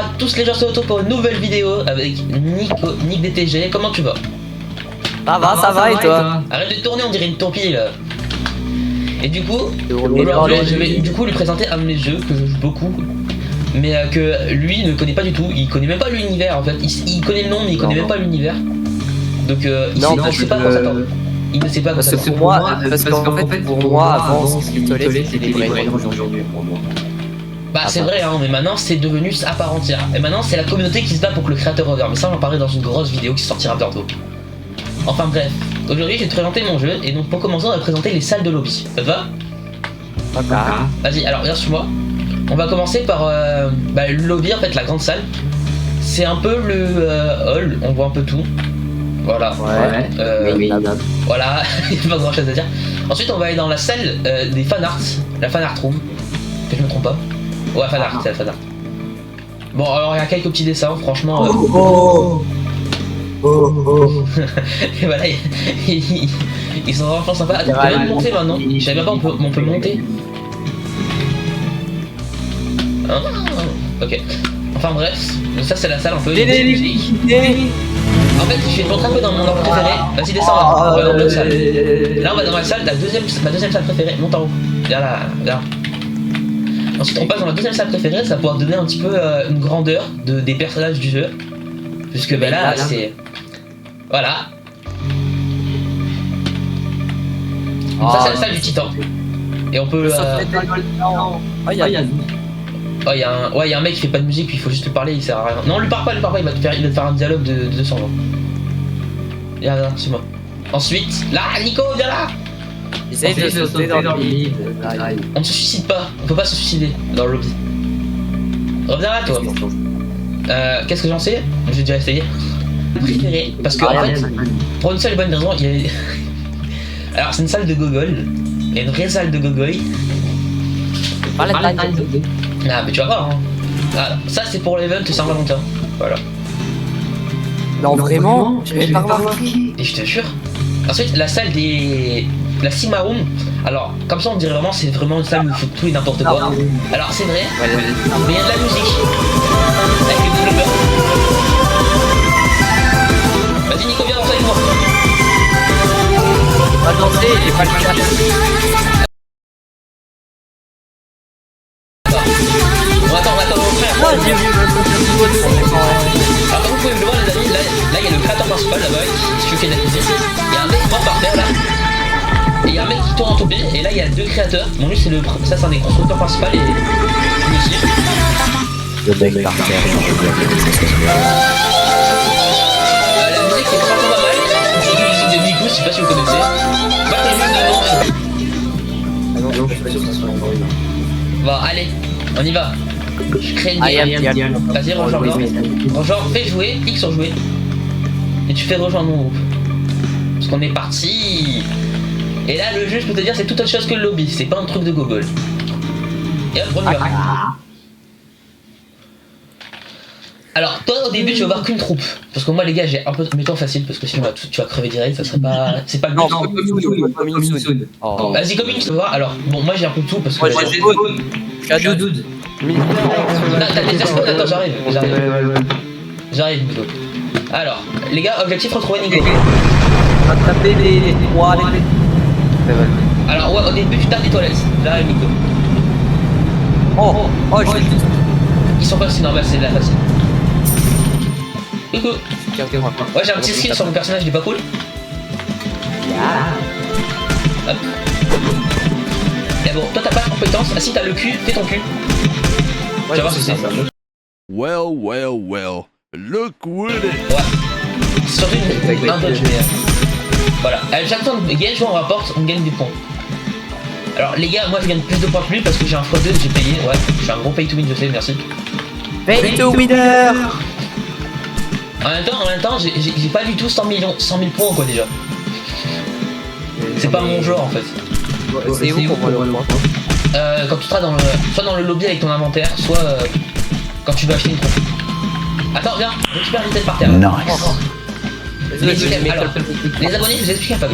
à tous les gens sur YouTube pour une nouvelle vidéo avec Nick DTG. Comment tu vas? Ça va et toi? Arrête de tourner, on dirait une toupie là. Et du coup, aujourd'hui je vais lui présenter un de mes jeux que je joue beaucoup, mais que lui ne connaît pas du tout. Il connaît même pas l'univers en fait. Il connaît le nom mais il connaît même pas l'univers. Donc il ne sait pas quoi s'attendre. Il ne sait pas quoi s'attendre. Parce qu'en fait pour moi avant ce qui tolait c'était les brainrots aujourd'hui pour moi. Bah c'est vrai hein, mais maintenant c'est devenu à part entière. Et maintenant c'est la communauté qui se bat pour que le créateur revienne. Mais ça j'en parlerai dans une grosse vidéo qui sortira bientôt. Enfin bref, aujourd'hui je vais te présenter mon jeu et donc pour commencer on va présenter les salles de lobby. Ça te va? Vas-y, alors viens sur moi. On va commencer par le lobby en fait, la grande salle. C'est un peu le hall, on voit un peu tout. Voilà. Voilà, il n'y a pas grand chose à dire. Ensuite on va aller dans la salle des fanarts, la fanart room. Que je me trompe pas. Ouais, fanart, c'est la fanart. Bon alors il y a quelques petits dessins, franchement. Et voilà, ils sont vraiment sympas. Attends, on peut même monter maintenant. Je savais même pas, on peut monter. Hein? Ok. Enfin bref, donc ça c'est la salle un peu. En fait, je vais te montrer un peu dans mon ordre préféré. Vas-y, descends, on va dans l'autre salle. Là, on va dans ma salle, ma deuxième salle préférée. Monte en haut. Viens là, viens. Ensuite, on passe dans la deuxième salle préférée. Ça va pouvoir donner un petit peu une grandeur des personnages du jeu. Puisque ben là, c'est. Voilà. Donc ça c'est la salle du titan. Et on peut... il y a un mec qui fait pas de musique, puis il faut juste lui parler, il sert à rien. Non, lui parle pas, il va te faire un dialogue de 200 ans. Viens là, c'est moi. Ensuite, là, Nico, viens là. Essaye de sauter dans le lobby. On ne se suicide pas, on peut pas se suicider dans le lobby. Reviens là toi. Qu'est-ce que j'en sais? J'ai déjà essayé. Préféré, parce que en fait, pour une seule bonne raison, il y a... Alors c'est une salle de gogol, il y a une vraie salle de gogoy. Ah mais tu vas voir hein. Ah, ça c'est pour l'event Saint-Valentin. Voilà. Non vraiment, j'avais pas remarqué. Et je te jure. Ensuite la salle des... La Sigma Room. Alors comme ça on dirait vraiment c'est vraiment une salle où il faut tout et n'importe quoi. Alors c'est vrai, mais il y a de la musique. Avec les développeurs. Vas-y Nico, viens danser avec moi. Pas danser, j'ai pas le cas. On attend mon frère. Alors comme vous pouvez le voir les amis, là il y a le créateur principal là-bas qui fait de la musique. Il y a un mec mort par terre là. Et il y a un mec qui tourne en toupie. Et là il y a deux créateurs. Bon lui c'est ça c'est un des constructeurs principaux et aussi. Le mec par terre, La musique est franchement pas mal. C'est la musique de Nico, je sais pas si vous connaissez. Pas très bien de Bon allez, on y va. Je crée une game. Vas-y rejoins-moi. Rejoins, fais jouer, clique sur jouer. Et tu fais rejoindre mon groupe. Parce qu'on est parti. Et là le jeu je peux te dire c'est tout autre chose que le lobby, c'est pas un truc de gogol. Et hop, on y va. Alors toi au début tu vas voir qu'une troupe. Parce que moi les gars j'ai un peu de temps facile parce que sinon tu vas crever direct, ça serait pas. C'est pas le but. Vas-y comme une tu vas voir. Alors bon moi j'ai un peu de tout parce que. Moi j'ai je suis à Doudoud. T'as des espoirs, attends j'arrive Nico. Alors les gars, objectif retrouver Nico. Attraper les trois. Alors ouais au début tu tapes les toilettes. J'arrive Nico. Ils sont pas aussi normal, c'est de la facile. Coucou. Ouais j'ai un petit skill sur mon personnage, il est pas cool. Hop. Et bon, toi t'as pas de compétence. Ah si t'as le cul, fais ton cul. Tu vas voir ce que c'est. Well, look with it. Ouais. C'est surtout un dodge mais... Voilà. Chaque fois que gagne, on rapporte, on gagne des points. Alors les gars, moi je gagne plus de points que lui parce que j'ai un x2, j'ai payé. Ouais, je suis un gros pay to win, je sais, merci. Pay to winner. En même temps, j'ai pas du tout 100 000 points quoi déjà. C'est pas mon genre en fait. C'est où pour moi le point? Quand tu seras soit dans le lobby avec ton inventaire, soit quand tu vas acheter une troupe. Attends, viens, récupère les têtes par terre. Nice. Alors, les abonnés, je vous explique un peu.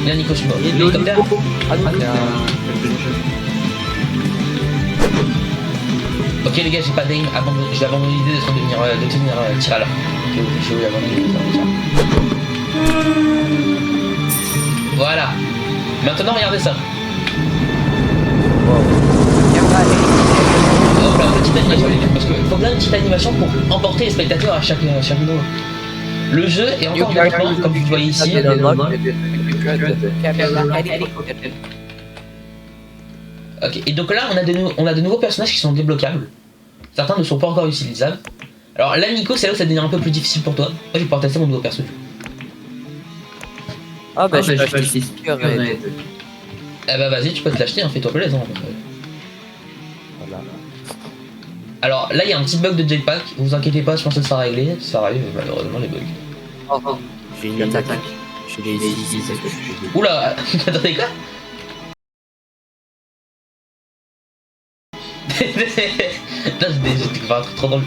Viens Nico, suis-moi. L'hélicoptère. Ok les gars, j'ai pas d'aim, j'ai abandonné l'idée de devenir tir à l'arc. Ok, j'ai abandonné l'idée de devenir tir. Voilà. Maintenant regardez ça. Hop là, petite animation, parce qu'il faut bien une petite animation pour emporter les spectateurs à chaque vidéo. Le jeu est encore en développement, comme vous le voyez ici. Ok, et donc là on a de nouveaux personnages qui sont débloquables. Certains ne sont pas encore utilisables. Alors là Nico, c'est là où ça devient un peu plus difficile pour toi. Moi je vais pouvoir tester mon nouveau perso. Ah bah je vais acheter 6 Red. Eh bah vas-y, tu peux te l'acheter, hein, fais-toi plaisir. Voilà. Alors là il y a un petit bug de jetpack, vous inquiétez pas, je pense que ça sera réglé. Ça arrive malheureusement les bugs. Oh, j'ai une attaque. Je l'ai ici, c'est ce que je suis. Oula, attendez quoi? Là j'ai découvert un truc trop drôle.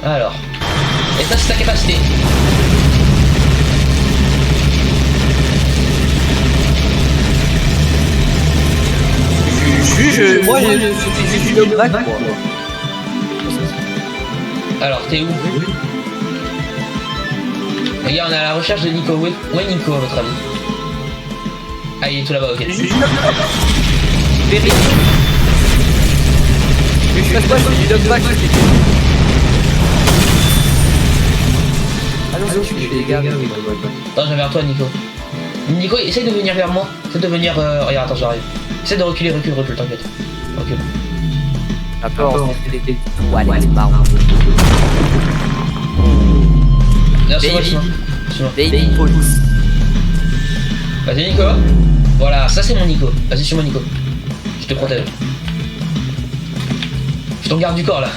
Alors. Et ça c'est ta capacité. Moi je suis le black moi. Alors t'es où? Les gars on est à la recherche de Nico. Où est Nico à votre avis? Ah il est tout là-bas, ok. Je fais pas, je suis le black. Allons-y, je suis les gars. Non, je viens vers toi, Nico. Nico, essaye de venir vers moi. Essaye de venir. Regarde, attends, j'arrive. Essaye de reculer, recule, t'inquiète. Recule. D'accord, c'était toilettes marron. Non, c'est moi, c'est moi. Baby police. Vas-y, Nico. Voilà, ça c'est mon Nico. Vas-y, suis moi, Nico. Je te protège. Je suis ton garde du corps là.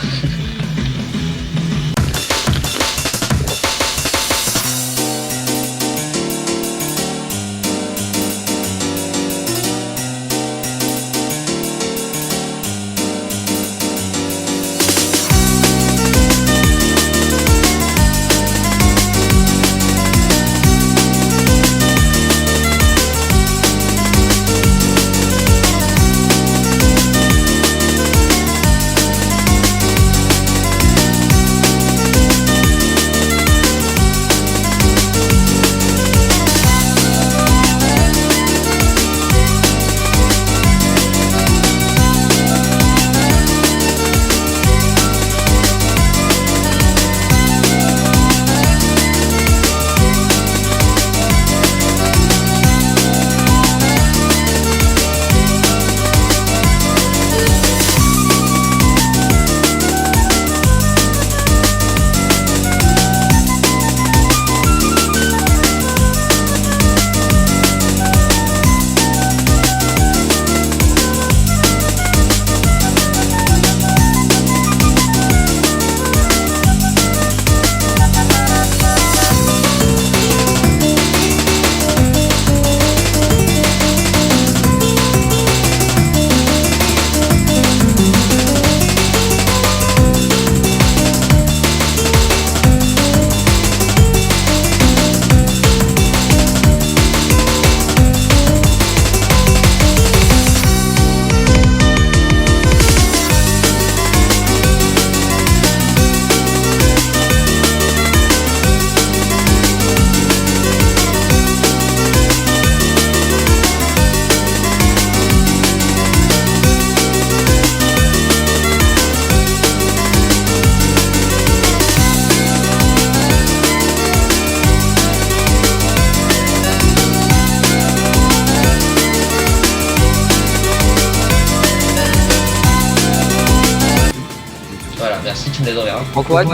Merci, tu me les enverras. En quoi? En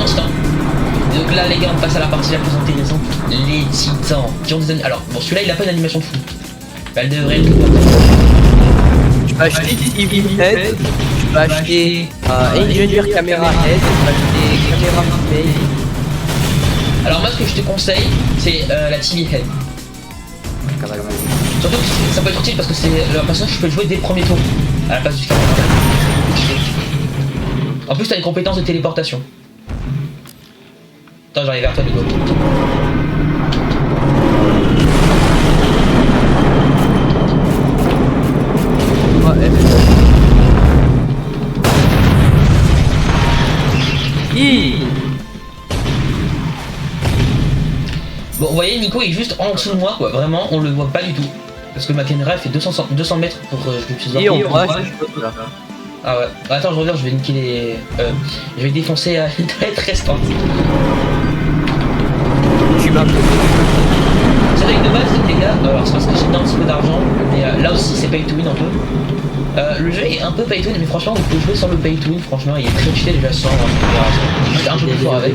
instant. Donc là les gars on passe à la partie la plus intéressante, les titans qui ont des alors bon celui-là il a pas une animation de fou. Elle devrait être tu peux acheter TV Head, tu peux acheter Engineer Camera Head, tu peux acheter Camera Play. Alors moi ce que je te conseille c'est la TV Head. Surtout que ça peut être utile parce que c'est le personnage que je peux jouer dès le premier tour à la place du caméra. En plus t'as une compétence de téléportation. Attends j'arrive vers toi Nico. Ouais, Nico est juste en dessous de moi, quoi. Vraiment, on le voit pas du tout. Parce que ma caméra elle fait 200 mètres pour que je puisse voir. Et on voit juste là. Ah ouais. Attends, je reviens, je vais niquer les. Je vais défoncer une tablette restante. Tu m'as C'est vrai que de base, les gars, alors c'est parce que j'ai mis un petit peu d'argent, mais là aussi c'est pay to win un peu. Le jeu est un peu pay to win, mais franchement, vous pouvez jouer sur le pay to win. Franchement, il est très cheaté déjà sans récupération. Il est juste un peu plus fort avec.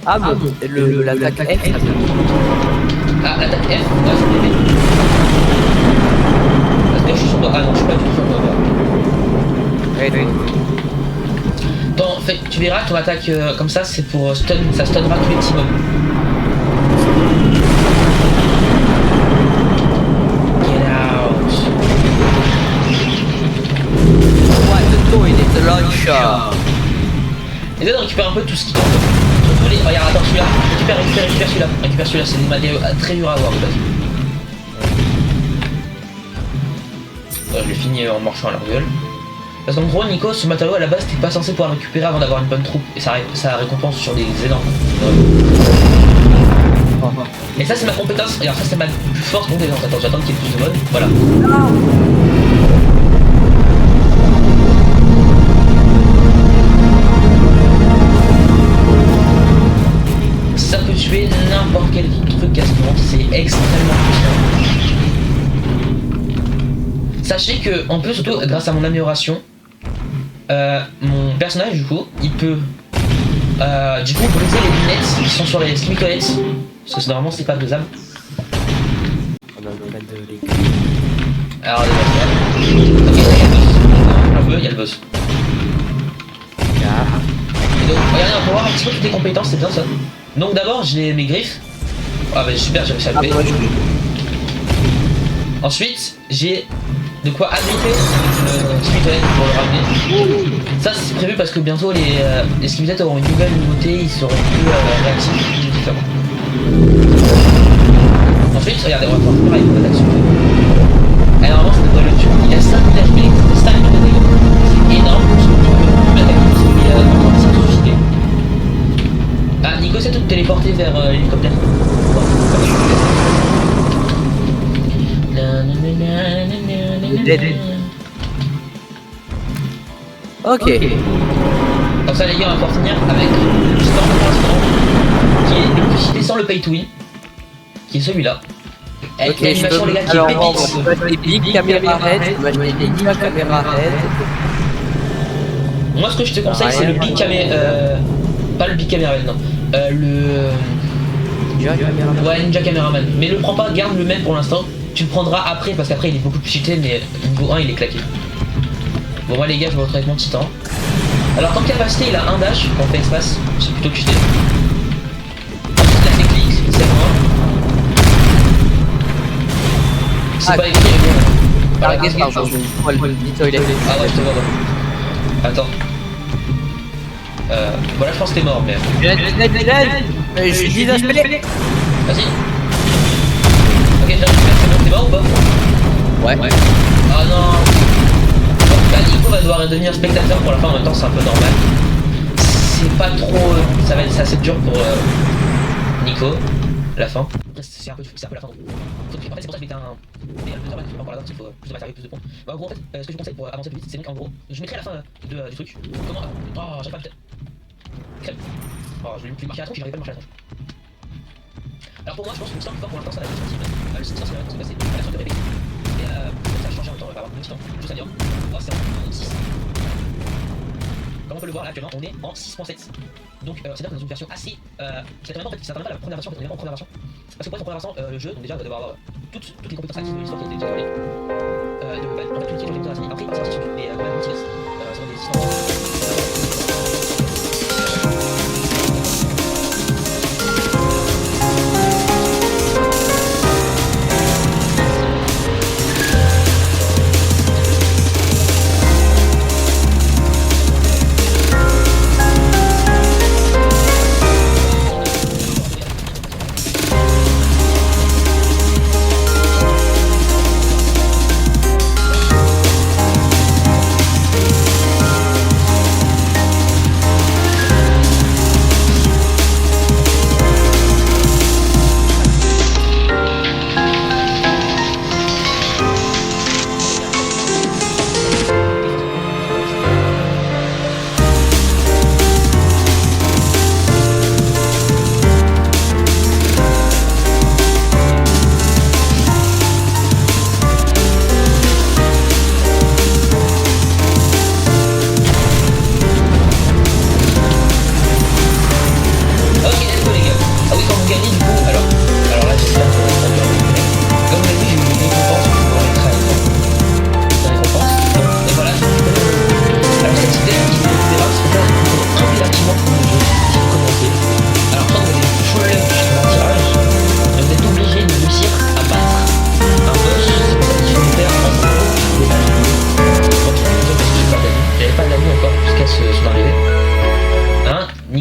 Ah bon, l'attaque F, ça Ah, l'attaque F, ouais, c'est bébé. Parce que je suis sur le. Ah non, je suis pas du tout sur le. oui. Attends, fait, tu verras, ton attaque comme ça, c'est pour stun, ça stunnera tous les petits mobs. Get out. What the toy is the launcher. Essaye de récupérer un peu tout ce qui tombe. Surtout les. Regarde, attends, celui-là. Récupère celui-là. Récupère celui-là, c'est des matériaux très durs à avoir de base. Je l'ai fini en marchant à leur gueule. Parce qu'en gros, Nico, ce matériau à la base, t'es pas censé pouvoir le récupérer avant d'avoir une bonne troupe. Et ça récompense sur des énormes. Et ça, c'est ma compétence. Regarde, ça, c'est ma plus forte compétence. Attends, j'attends qu'il y ait plus de mode. Voilà. Ça peut tuer n'importe quel truc quasiment. C'est extrêmement puissant. Sachez que, en plus, surtout grâce à mon amélioration, mon personnage du coup, il peut du coup briser les lunettes qui sont sur les skimicolettes. Parce que normalement c'est pas brisable. Alors ok, il y a le boss. Et donc regardez, on peut voir un petit peu toutes les compétences, c'est bien ça. Donc d'abord j'ai mes griffes. Ah bah super, j'ai réussi à le faire. Ensuite j'ai de quoi agripper le skimicolette pour le ramener. Ça c'est prévu parce que bientôt les skimicolettes auront une nouvelle nouveauté, ils seront plus réactifs, différents. Ensuite, regardez, on va pouvoir faire avec une attaque super. Et normalement ça devrait le tuer. Il a 5 000 HP, 5 000 de dégâts. C'est énorme pour ce que tu peux m'attaquer parce qu'il est en train de susciter. Ah, Nico essaie de te téléporter vers l'hélicoptère. Ok. Comme ça les gars, on va pouvoir finir avec le stand pour l'instant, qui est le plus cité sans le pay to win, qui est celui-là. Avec l'animation les gars qui est pépite. On va acheter des big caméra head, on va acheter des ninja caméra head. Moi ce que je te conseille c'est le big caméra... pas le big caméra head, non. Ouais, Ninja Cameraman. Mais le prends pas, garde le même pour l'instant. Tu le prendras après parce qu'après il est beaucoup plus cheaté, mais niveau 1 il est claqué. Bon moi les gars, je vais retrouver avec mon titan. Alors comme capacité il a un dash quand on fait espace, c'est plutôt cheaté. Ensuite la technique, c'est moi. C'est pas écrit mais bon. Voilà, qu'est-ce que Ah ouais, je te vois. Attends. Voilà, je pense que t'es mort, mais. Je suis désaspect. Vas-y. Ok, j'ai récupéré, c'est bon, t'es mort ou pas? Ouais. Ah non. Bon, bah, Nico va devoir devenir spectateur pour la fin, en même temps, c'est un peu normal. C'est pas trop. Ça va être assez dur pour Nico, la fin. C'est un peu la fin. En fait, c'est pour ça que je mettais un. Mais le normal, c'est pas pour la fin, il faut plus de matériaux, plus de points. Bah, en gros, en fait, ce que je conseille pour avancer plus vite, c'est donc en gros, je mettrai à la fin du truc. Comment. Oh, j'arrive pas putain. Crème. Oh, je vais plus marcher à la tronche, j'arrive pas à marcher à la tronche. Alors pour moi, je pense que le stand pour l'instant, ça va être le stand, c'est la même chose, c'est la sorte de répéter. Et ça a changé en même temps, on va avoir le titan, tout ça dire. Oh, c'est en 6. Comme on peut le voir là actuellement, on est en 6.7. Donc c'est-à-dire qu'on est dans une version assez. C'est vraiment en fait, c'est pas la première version, on est vraiment en première version. Parce que pour être en première version, le jeu, donc déjà, va devoir avoir toutes les compétences actives de l'histoire qui étaient déjà dévoilées. En fait, tout ce qui est dans la après, il passe sur les multivers. Ça va des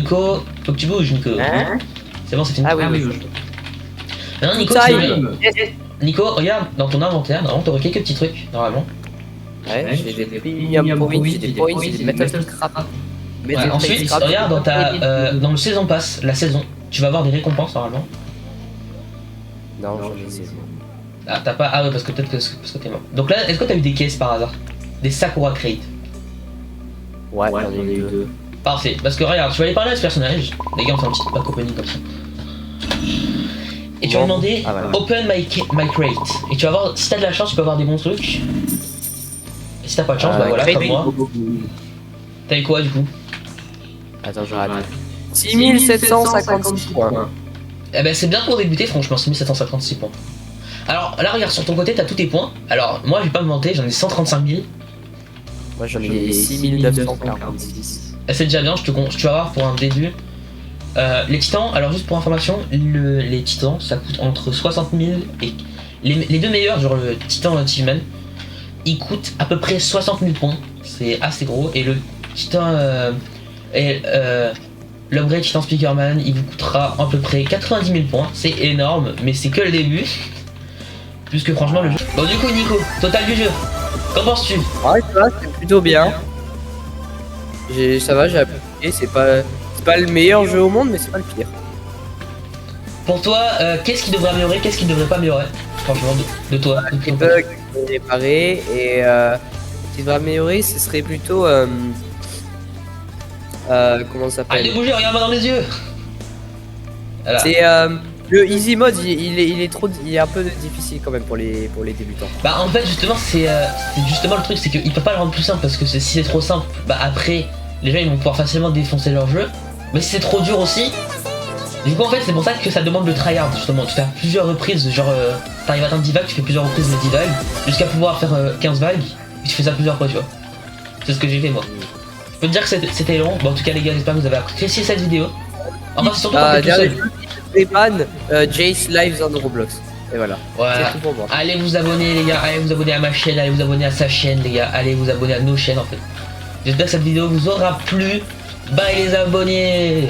Nico, faut que tu bouges, Nico. Hein? C'est bon, c'est fini. Ah oui, oui. Maintenant, Nico, Ça, tu il- Nico, regarde dans ton inventaire, normalement t'aurais quelques petits trucs, normalement. Ouais, j'ai des premium points, j'ai des points, j'ai des metal scrap. Ouais, ensuite, regarde dans ta dans le saison pass, la saison, tu vas avoir des récompenses normalement. Non, j'en ai saison. Ah, t'as pas. Ah ouais, parce que peut-être parce que t'es mort. Donc là, est-ce que t'as eu des caisses par hasard? Des Sakura Crate? Ouais, j'en ai eu deux. Parfait, parce que regarde, tu vas aller parler à ce personnage. Les gars, on fait un petit pack opening comme ça. Et tu vas demander Ah, voilà. Open my crate. Et tu vas voir, si t'as de la chance, tu peux avoir des bons trucs. Et si t'as pas de chance, bah voilà, comme moi. T'as eu quoi du coup? Attends, je rate. 6756 points. Eh ben c'est bien pour débuter, franchement, 6756 points. Alors là, regarde, sur ton côté, t'as tous tes points. Alors moi, je vais pas me vanter, j'en ai 135 000. Moi j'en ai 6946. C'est déjà bien, tu vas voir pour un début. Les titans, alors juste pour information, les titans ça coûte entre 60 000 et les deux meilleurs, genre le titan Achievement, ils coûtent à peu près 60 000 points, c'est assez gros. Et le titan l'upgrade titan Speakerman, il vous coûtera à peu près 90 000 points, c'est énorme, mais c'est que le début. Puisque franchement le jeu. Bon, du coup, Nico, total du jeu, qu'en penses-tu? Ouais, ça va, c'est plutôt bien. Ça va, j'ai apprécié, c'est pas le meilleur jeu au monde, mais c'est pas le pire. Pour toi, qu'est-ce qui devrait améliorer, qu'est-ce qui ne devrait pas améliorer? Franchement, de toi. Les bugs sont réparés et ce qui devrait améliorer, ce serait plutôt comment ça Allez s'appelle? bouger, regarde-moi dans les yeux. Voilà. C'est le easy mode, il est un peu difficile quand même pour les débutants. Bah en fait justement c'est justement le truc, c'est qu'ils peuvent pas le rendre plus simple parce que si c'est trop simple, bah après les gens ils vont pouvoir facilement défoncer leur jeu. Mais si c'est trop dur aussi, du coup en fait c'est pour ça que ça demande le tryhard justement. Tu fais plusieurs reprises, genre t'arrives à atteindre 10 vagues, tu fais plusieurs reprises de 10 vagues, jusqu'à pouvoir faire 15 vagues, et tu fais ça plusieurs fois tu vois. C'est ce que j'ai fait moi. Je peux te dire que c'était long, bon en tout cas les gars j'espère que vous avez apprécié cette vidéo. Enfin c'est surtout quand t'es tout seul. Rayman, Jace Lives on Roblox. Et voilà. Voilà. C'est tout pour moi. Allez vous abonner les gars, allez vous abonner à ma chaîne, allez vous abonner à sa chaîne les gars, allez vous abonner à nos chaînes en fait. J'espère que cette vidéo vous aura plu. Bye les abonnés.